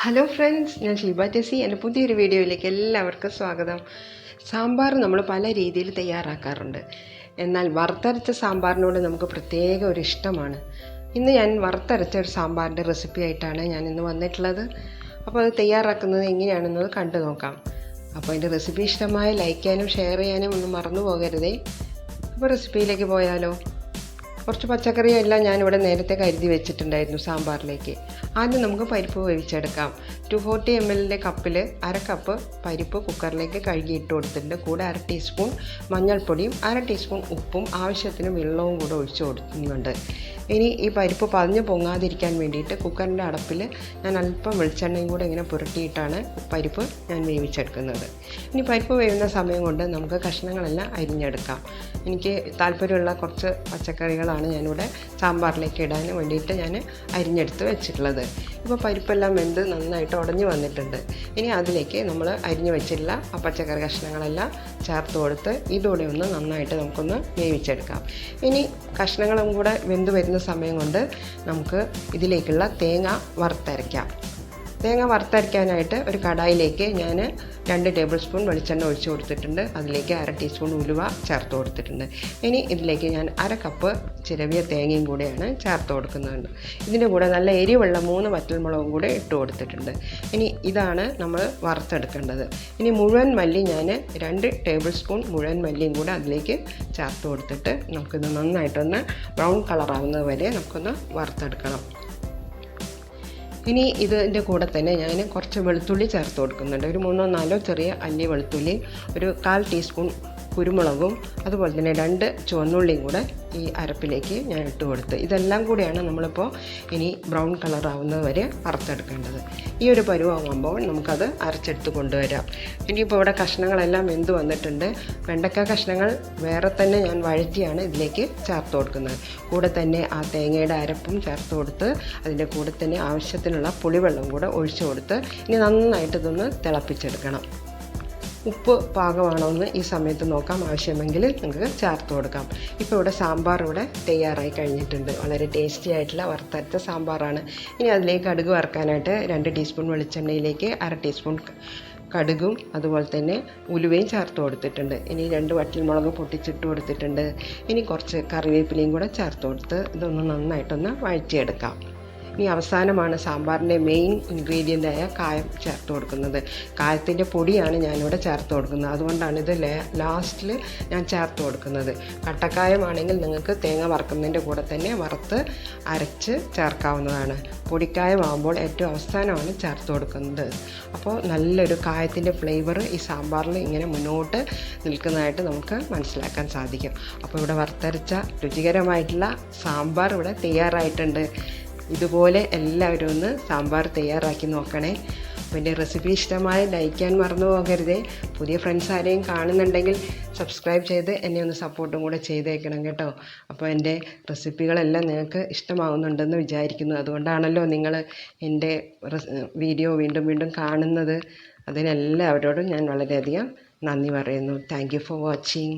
Hello friends, ഞാൻ ഷീബ ടെസി. എൻ്റെ പുതിയൊരു വീഡിയോയിലേക്ക് എല്ലാവർക്കും സ്വാഗതം. സാമ്പാർ നമ്മൾ പല രീതിയിൽ തയ്യാറാക്കാറുണ്ട്. എന്നാൽ വറുത്തരച്ച സാമ്പാറിനോട് നമുക്ക് പ്രത്യേക ഒരു ഇഷ്ടമാണ്. ഇന്ന് ഞാൻ വറുത്തരച്ച ഒരു സാമ്പാറിൻ്റെ റെസിപ്പി ആയിട്ടാണ് ഞാൻ ഇന്ന് വന്നിട്ടുള്ളത്. അപ്പോൾ അത് തയ്യാറാക്കുന്നത് എങ്ങനെയാണെന്നത് കണ്ടു നോക്കാം. അപ്പോൾ അതിൻ്റെ റെസിപ്പി ഇഷ്ടമായ ലൈക്ക് ചെയ്യാനും ഷെയർ ചെയ്യാനും ഒന്നും മറന്നു പോകരുതേ. അപ്പോൾ റെസിപ്പിയിലേക്ക് പോയാലോ? കുറച്ച് പച്ചക്കറിയെല്ലാം ഞാനിവിടെ നേരത്തെ കരുതി വെച്ചിട്ടുണ്ടായിരുന്നു സാമ്പാറിലേക്ക്. ആദ്യം നമുക്ക് പരിപ്പ് വേവിച്ചെടുക്കാം. 240 ml കപ്പിൽ അര കപ്പ് പരിപ്പ് കുക്കറിലേക്ക് കഴുകി ഇട്ട് കൊടുത്തിട്ടുണ്ട്. കൂടെ 1/2 ടീസ്പൂൺ മഞ്ഞൾപ്പൊടിയും 1/2 ടീസ്പൂൺ ഉപ്പും ആവശ്യത്തിന് വെള്ളവും കൂടെ ഒഴിച്ച് കൊടുക്കുന്നുണ്ട്. ഇനി ഈ പരിപ്പ് പതിഞ്ഞ് പൊങ്ങാതിരിക്കാൻ വേണ്ടിയിട്ട് കുക്കറിൻ്റെ അടപ്പിൽ ഞാൻ അല്പം വെളിച്ചെണ്ണയും കൂടെ ഇങ്ങനെ പുരട്ടിയിട്ടാണ് പരിപ്പ് ഞാൻ വേവിച്ചെടുക്കുന്നത്. ഇനി പരിപ്പ് വേവുന്ന സമയം കൊണ്ട് നമുക്ക് കഷ്ണങ്ങളെല്ലാം അരിഞ്ഞെടുക്കാം. എനിക്ക് താല്പര്യമുള്ള കുറച്ച് പച്ചക്കറികളാണ് ഞാനിവിടെ സാമ്പാറിലേക്ക് ഇടാൻ വേണ്ടിയിട്ട് ഞാൻ അരിഞ്ഞെടുത്ത് വെച്ചിട്ടുള്ളത്. ഇപ്പോൾ പരിപ്പെല്ലാം വെന്ത് നന്നായിട്ട് ഉടഞ്ഞു വന്നിട്ടുണ്ട്. ഇനി അതിലേക്ക് നമ്മൾ അരിഞ്ഞു വെച്ചിട്ടുള്ള ആ പച്ചക്കറി കഷ്ണങ്ങളെല്ലാം ചേർത്ത് കൊടുത്ത് ഇതോടെ ഒന്ന് നന്നായിട്ട് നമുക്കൊന്ന് വേവിച്ചെടുക്കാം. ഇനി കഷ്ണങ്ങളും കൂടെ വെന്ത് വരുന്ന സമയം കൊണ്ട് നമുക്ക് ഇതിലേക്കുള്ള തേങ്ങ വറുത്തരയ്ക്കാം. തേങ്ങ വറുത്തരയ്ക്കാനായിട്ട് ഒരു കടായിലേക്ക് ഞാൻ 2 ടേബിൾ സ്പൂൺ വെളിച്ചെണ്ണ ഒഴിച്ച് കൊടുത്തിട്ടുണ്ട്. അതിലേക്ക് 1/2 ടീസ്പൂൺ ഉലുവ ചേർത്ത് കൊടുത്തിട്ടുണ്ട്. ഇനി ഇതിലേക്ക് ഞാൻ 1/2 കപ്പ് ചിരവിയ തേങ്ങയും കൂടെയാണ് ചേർത്ത് കൊടുക്കുന്നുണ്ട്. ഇതിൻ്റെ കൂടെ നല്ല എരിവുള്ള 3 വറ്റൽമുളകും കൂടെ ഇട്ട് കൊടുത്തിട്ടുണ്ട്. ഇനി ഇതാണ് നമ്മൾ വറുത്തെടുക്കേണ്ടത്. ഇനി മുഴുവൻ മല്ലി ഞാൻ 2 ടേബിൾ സ്പൂൺ മുഴുവൻ മല്ലിയും കൂടെ അതിലേക്ക് ചേർത്ത് കൊടുത്തിട്ട് നമുക്കിത് നന്നായിട്ടൊന്ന് ബ്രൗൺ കളറാകുന്നത് വരെ നമുക്കൊന്ന് വറുത്തെടുക്കണം. ഇനി ഇതിൻ്റെ കൂടെ തന്നെ ഞാൻ കുറച്ച് വെളുത്തുള്ളി ചേർത്ത് കൊടുക്കുന്നുണ്ട്. ഒരു 3-4 ചെറിയ അല്ലി വെളുത്തുള്ളി, ഒരു 1/4 ടീസ്പൂൺ കുരുമുളകും, അതുപോലെ തന്നെ 2 ചുവന്നുള്ളിയും കൂടെ ഈ അരപ്പിലേക്ക് ഞാൻ ഇട്ട് കൊടുത്ത് ഇതെല്ലാം കൂടിയാണ് നമ്മളിപ്പോൾ ഇനി ബ്രൗൺ കളറാവുന്നത് വരെ വറുത്തെടുക്കേണ്ടത്. ഈ ഒരു പരുവാകുമ്പോൾ നമുക്കത് അരച്ചെടുത്ത് കൊണ്ടുവരാം. ഇനിയിപ്പോൾ ഇവിടെ കഷ്ണങ്ങളെല്ലാം വെന്ത് വന്നിട്ടുണ്ട്. വെണ്ടക്ക കഷ്ണങ്ങൾ വേറെ തന്നെ ഞാൻ വഴറ്റിയാണ് ഇതിലേക്ക് ചേർത്ത് കൊടുക്കുന്നത്. കൂടെ തന്നെ ആ തേങ്ങയുടെ അരപ്പും ചേർത്ത് കൊടുത്ത് അതിൻ്റെ കൂടെ തന്നെ ആവശ്യത്തിനുള്ള പുളിവെള്ളം കൂടെ ഒഴിച്ചു കൊടുത്ത് ഇനി നന്നായിട്ട് ഇതൊന്ന് തിളപ്പിച്ചെടുക്കണം. ഉപ്പ് പാകമാണോ എന്ന് ഈ സമയത്ത് നോക്കാം. ആവശ്യമെങ്കിൽ നിങ്ങൾക്ക് ചേർത്ത് കൊടുക്കാം. ഇപ്പോൾ ഇവിടെ സാമ്പാർ ഇവിടെ തയ്യാറായി കഴിഞ്ഞിട്ടുണ്ട്. വളരെ ടേസ്റ്റി ആയിട്ടുള്ള വറുത്തരച്ച സാമ്പാറാണ്. ഇനി അതിലേക്ക് കടുക് വറുക്കാനായിട്ട് 2 ടീസ്പൂൺ വെളിച്ചെണ്ണയിലേക്ക് 1/2 ടീസ്പൂൺ കടുകും അതുപോലെ തന്നെ ഉലുവയും ചേർത്ത് കൊടുത്തിട്ടുണ്ട്. ഇനി 2 വറ്റൽമുളക് പൊട്ടിച്ചിട്ട് കൊടുത്തിട്ടുണ്ട്. ഇനി കുറച്ച് കറിവേപ്പിലയും കൂടെ ചേർത്ത് കൊടുത്ത് ഇതൊന്ന് നന്നായിട്ടൊന്ന് വഴറ്റിയെടുക്കാം. ഇനി അവസാനമാണ് സാമ്പാറിൻ്റെ മെയിൻ ഇൻഗ്രീഡിയൻ്റായ കായം ചേർത്ത് കൊടുക്കുന്നത്. കായത്തിൻ്റെ പൊടിയാണ് ഞാനിവിടെ ചേർത്ത് കൊടുക്കുന്നത്. അതുകൊണ്ടാണ് ഇത് ലാസ്റ്റിൽ ഞാൻ ചേർത്ത് കൊടുക്കുന്നത്. കട്ടക്കായമാണെങ്കിൽ നിങ്ങൾക്ക് തേങ്ങ വറുക്കുന്നതിൻ്റെ കൂടെ തന്നെ വറുത്ത് അരച്ച് ചേർക്കാവുന്നതാണ്. പൊടിക്കായമാകുമ്പോൾ ഏറ്റവും അവസാനമാണ് ചേർത്ത് കൊടുക്കുന്നത്. അപ്പോൾ നല്ലൊരു കായത്തിൻ്റെ ഫ്ലേവർ ഈ സാമ്പാറിൽ ഇങ്ങനെ മുന്നോട്ട് നിൽക്കുന്നതായിട്ട് നമുക്ക് മനസ്സിലാക്കാൻ സാധിക്കും. അപ്പോൾ ഇവിടെ വറുത്തരച്ച രുചികരമായിട്ടുള്ള സാമ്പാർ ഇവിടെ തയ്യാറായിട്ടുണ്ട്. ഇതുപോലെ എല്ലാവരും ഒന്ന് സാമ്പാർ തയ്യാറാക്കി നോക്കണേ. അപ്പോൾ എൻ്റെ റെസിപ്പി ഇഷ്ടമായി ലൈക്ക് ചെയ്യാൻ മറന്നു പോകരുതേ. പുതിയ ഫ്രണ്ട്സ് ആരെയും കാണുന്നുണ്ടെങ്കിൽ സബ്സ്ക്രൈബ് ചെയ്ത് എന്നെ ഒന്ന് സപ്പോർട്ടും കൂടെ ചെയ്തേക്കണം കേട്ടോ. അപ്പോൾ എൻ്റെ റെസിപ്പികളെല്ലാം നിങ്ങൾക്ക് ഇഷ്ടമാവുന്നുണ്ടെന്ന് വിചാരിക്കുന്നു. അതുകൊണ്ടാണല്ലോ നിങ്ങൾ എൻ്റെ വീഡിയോ വീണ്ടും വീണ്ടും കാണുന്നത്. അതിനെല്ലാവരോടും ഞാൻ വളരെയധികം നന്ദി പറയുന്നു. Thank you for watching.